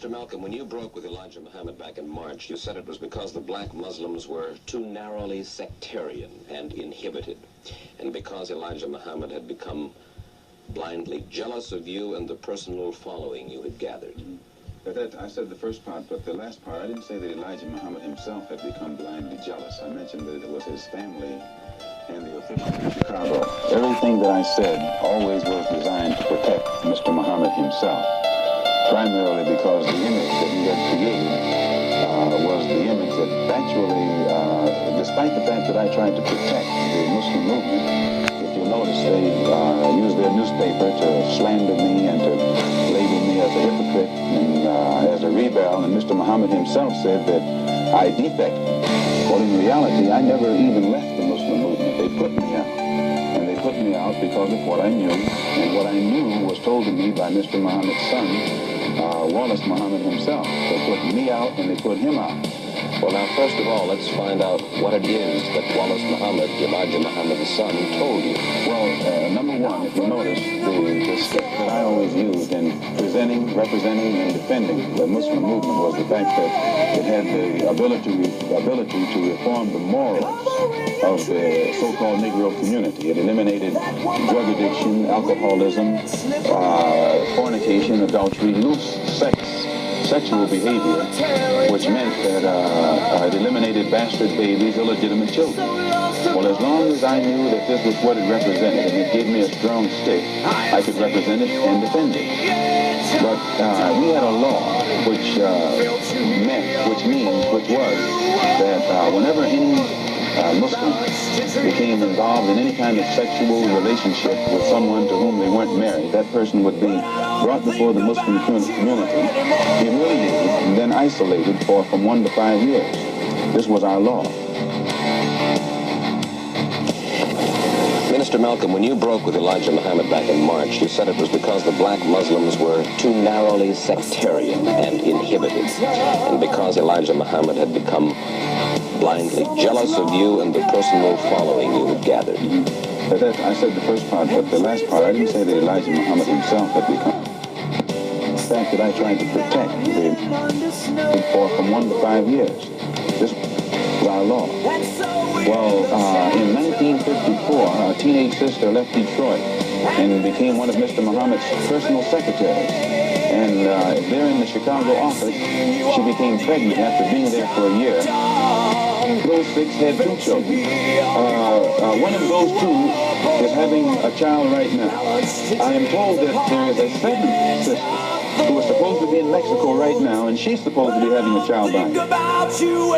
Mr. Malcolm, when you broke with Elijah Muhammad back in March, you said it was because the black Muslims were too narrowly sectarian and inhibited, and because Elijah Muhammad had become blindly jealous of you and the personal following you had gathered. But that, I said the first part, but the last part, I didn't say that Elijah Muhammad himself had become blindly jealous. I mentioned that it was his family and the officials in Chicago. Everything that I said always was designed to protect Mr. Muhammad himself, primarily because the image that he had created was the image that actually, despite the fact that I tried to protect the Muslim movement, if you'll notice, they used their newspaper to slander me and to label me as a hypocrite and as a rebel, and Mr. Muhammad himself said that I defected. Well, in reality, I never even left the Muslim movement. They put me out. And they put me out because of what I knew, and what I knew was told to me by Mr. Muhammad's son, Wallace Muhammad himself. They put me out and they put him out. Well, now, first of all, let's find out what it is that Wallace Muhammad, Elijah Muhammad's son, told you. Well, number one, if you notice, the stick that I always used in presenting, representing, and defending the Muslim movement was the fact that it had the ability to reform the morals of the so-called Negro community. It eliminated drug addiction, alcoholism, fornication, adultery, loose sexual behavior, which meant that it eliminated bastard babies, illegitimate children. Well, as long as I knew that this was what it represented, and it gave me a strong stick, I could represent it and defend it. But we had a law which was that whenever any Muslim became involved in any kind of sexual relationship with someone to whom they weren't married, that person would be brought before the Muslim community, humiliated, and then isolated for from 1 to 5 years. This was our law. Minister Malcolm, when you broke with Elijah Muhammad back in March, you said it was because the black Muslims were too narrowly sectarian and inhibited, and because Elijah Muhammad had become blindly jealous of you and the personal following you had gathered. But that, I said the first part, but the last part, I didn't say that Elijah Muhammad himself had become. The fact that I tried to protect him for from 1 to 5 years. This was our law. Well, in 1954, a teenage sister left Detroit and became one of Mr. Muhammad's personal secretaries. And there in the Chicago office, she became pregnant after being there for a year. Those 6 had 2 children. One of those 2 is having a child right now. I am told that there is a 7th sister who is supposed to be in Mexico right now, and she's supposed to be having a child by me.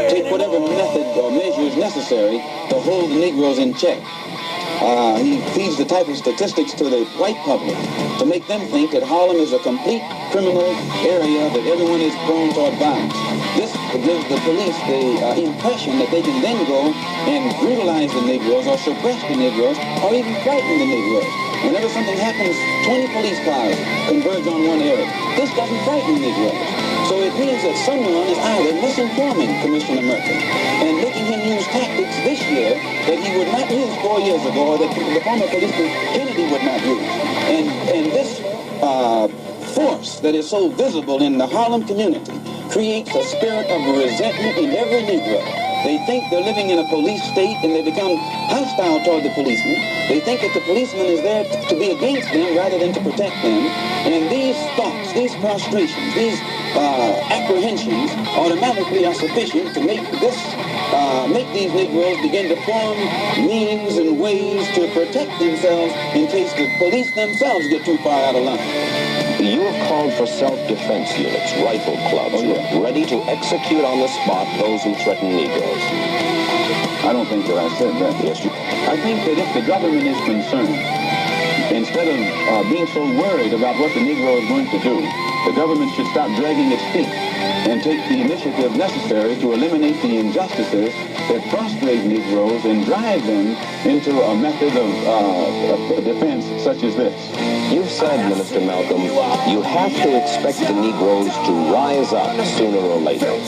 Take whatever method or measures necessary to hold the Negroes in check. He feeds the type of statistics to the white public to make them think that Harlem is a complete criminal area, that everyone is prone toward violence. This gives the police the impression that they can then go and brutalize the Negroes or suppress the Negroes or even frighten the Negroes. Whenever something happens, 20 police cars converge on one area. This doesn't frighten the Negroes. So it means that someone is either misinforming Commissioner Murphy and making him use tactics this year that he would not use 4 years ago, or that the former policeman Kennedy would not use. And this force that is so visible in the Harlem community creates a spirit of resentment in every Negro. They think they're living in a police state, and they become hostile toward the policeman. They think that the policeman is there to be against them rather than to protect them. And these thoughts, these prostrations, these apprehensions automatically are sufficient to make these Negroes begin to form means and ways to protect themselves in case the police themselves get too far out of line. You have called for self-defense units, rifle clubs, ready to execute on the spot those who threaten Negroes. I don't think that I said that. Yes, you... I think that if the government is concerned, instead of being so worried about what the Negro is going to do, the government should stop dragging its feet and take the initiative necessary to eliminate the injustices that frustrate Negroes and drive them into a method of defense such as this. You've said, Minister Malcolm, you have to expect the Negroes to rise up sooner or later. Oh,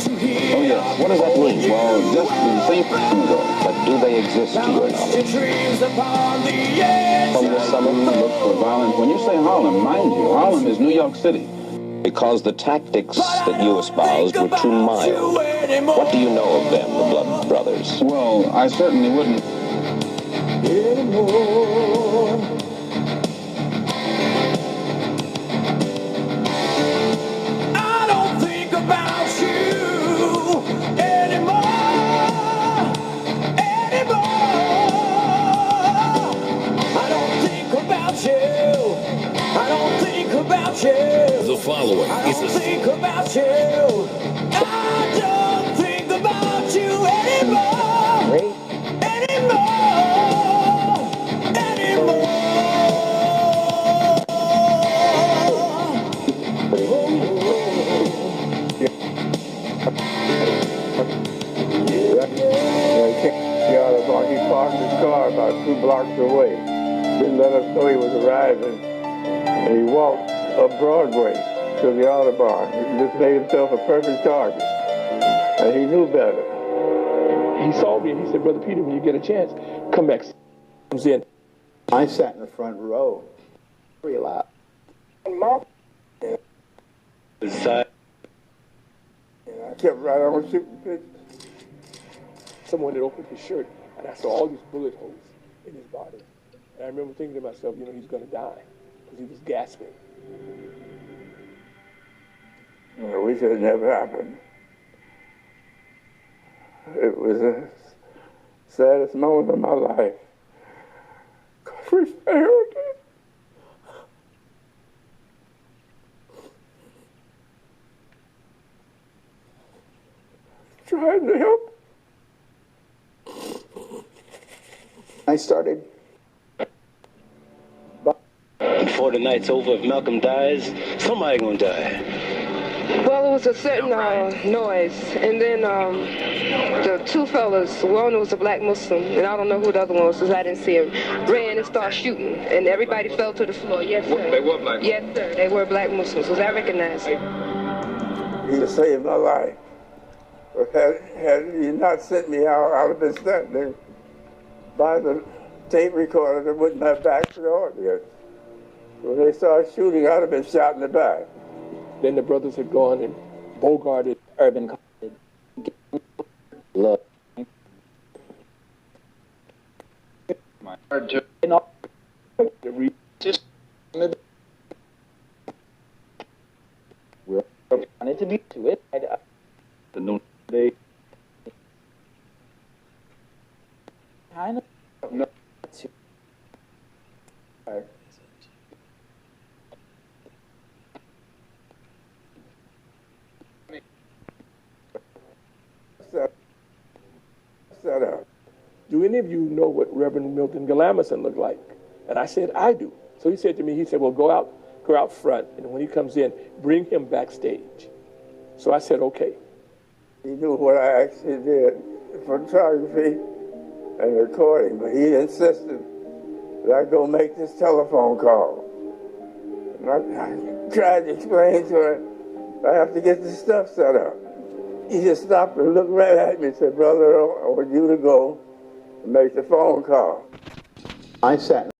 yes. What does that mean? Well, just the same thing goes. But do they exist to your knowledge? From this summer? Look for violence. When you say Harlem, mind you, Harlem is New York City. because the tactics that you espoused were too mild. What do you know of them, the Blood Brothers? Well, I certainly wouldn't. Anymore. I don't think about you anymore. I don't think about you. I don't think about you. The following I don't think about you. I don't think about you anymore. He parked his car about 2 blocks away. Didn't let us know he was arriving. And he walked up Broadway to the Audubon. He just made himself a perfect target. And he knew better. He saw me and he said, Brother Peter, when you get a chance, come back. Comes in. I sat in the front row. Pretty loud. And I kept right on shooting pictures. Someone had opened his shirt and I saw all these bullet holes in his body. And I remember thinking to myself, you know, he's going to die because he was gasping. I wish it had never happened. It was the saddest moment of my life. Because we failed it. Trying to help. I started. Before the night's over, if Malcolm dies, somebody gonna die. Well, it was a certain noise, and then the two fellas, one was a black Muslim, and I don't know who the other one was because I didn't see him, ran and started shooting, and everybody fell to the floor. Yes, sir. They were black? Yes, sir. They were black Muslims, because I recognized him. He saved my life. Had he not sent me out, I would have been standing there by the tape recorder that wouldn't have back to the audience. When they started shooting, I'd have been shot in the back. Then the brothers had gone and bogarted urban college. Love. We're wanted to be to it. The noon day. Kind of not to. Set up. Do any of you know what Reverend Milton Galamison looked like? And I said, I do. So he said to me, he said, well, go out front, and when he comes in, bring him backstage. So I said, okay. He knew what I actually did, photography and recording, but he insisted that I go make this telephone call. And I tried to explain to him, I have to get this stuff set up. He just stopped and looked right at me and said, brother, I want you to go and make the phone call. I sat